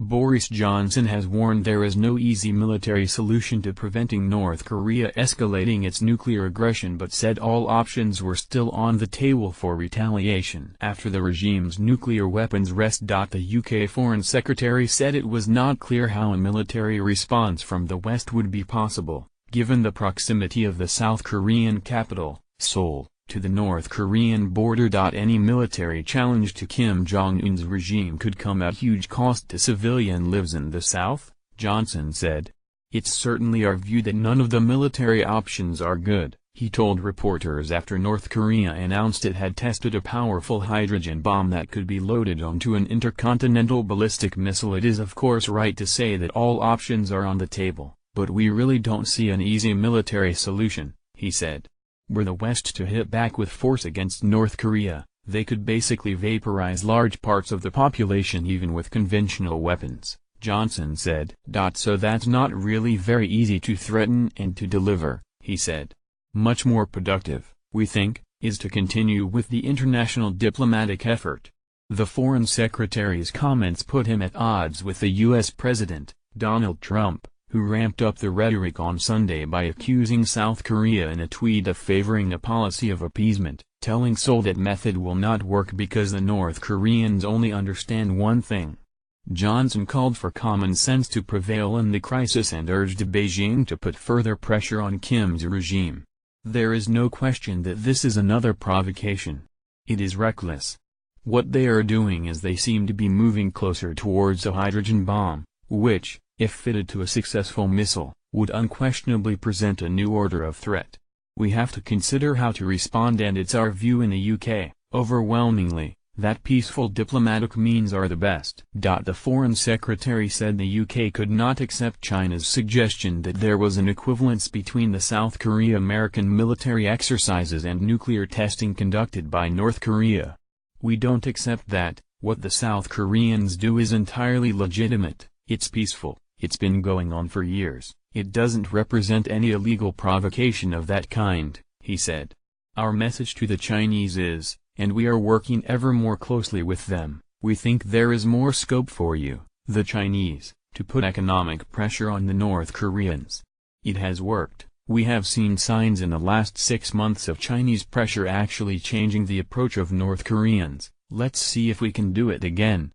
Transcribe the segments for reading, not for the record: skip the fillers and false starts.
Boris Johnson has warned there is no easy military solution to preventing North Korea escalating its nuclear aggression, but said all options were still on the table for retaliation after the regime's nuclear weapons rest. The UK Foreign Secretary said it was not clear how a military response from the West would be possible, given the proximity of the South Korean capital, Seoul, to the North Korean border. Any military challenge to Kim Jong-un's regime could come at huge cost to civilian lives in the South, Johnson said. It's certainly our view that none of the military options are good, he told reporters after North Korea announced it had tested a powerful hydrogen bomb that could be loaded onto an intercontinental ballistic missile. It is of course right to say that all options are on the table, but we really don't see an easy military solution, he said. Were the West to hit back with force against North Korea, they could basically vaporize large parts of the population even with conventional weapons, Johnson said. So that's not really very easy to threaten and to deliver, he said. Much more productive, we think, is to continue with the international diplomatic effort. The Foreign Secretary's comments put him at odds with the U.S. President, Donald Trump, who ramped up the rhetoric on Sunday by accusing South Korea in a tweet of favoring a policy of appeasement, telling Seoul that method will not work because the North Koreans only understand one thing. Johnson called for common sense to prevail in the crisis and urged Beijing to put further pressure on Kim's regime. There is no question that this is another provocation. It is reckless. What they are doing is they seem to be moving closer towards a hydrogen bomb, which, if fitted to a successful missile, would unquestionably present a new order of threat. We have to consider how to respond, and it's our view in the UK, overwhelmingly, that peaceful diplomatic means are the best. The Foreign Secretary said the UK could not accept China's suggestion that there was an equivalence between the South Korea-American military exercises and nuclear testing conducted by North Korea. We don't accept that. What the South Koreans do is entirely legitimate, it's peaceful. It's been going on for years, it doesn't represent any illegal provocation of that kind, he said. Our message to the Chinese is, and we are working ever more closely with them, we think there is more scope for you, the Chinese, to put economic pressure on the North Koreans. It has worked. We have seen signs in the last 6 months of Chinese pressure actually changing the approach of North Koreans. Let's see if we can do it again.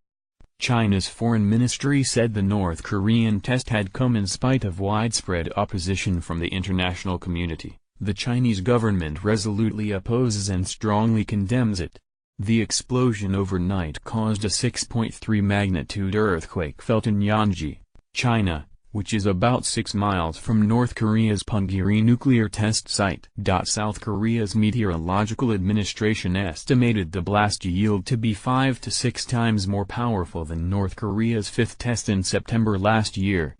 China's foreign ministry said the North Korean test had come in spite of widespread opposition from the international community. The Chinese government resolutely opposes and strongly condemns it. The explosion overnight caused a 6.3 magnitude earthquake felt in Yanji, China, which is about 6 miles from North Korea's Punggye-ri nuclear test site. South Korea's Meteorological Administration estimated the blast yield to be 5 to 6 times more powerful than North Korea's fifth test in September last year.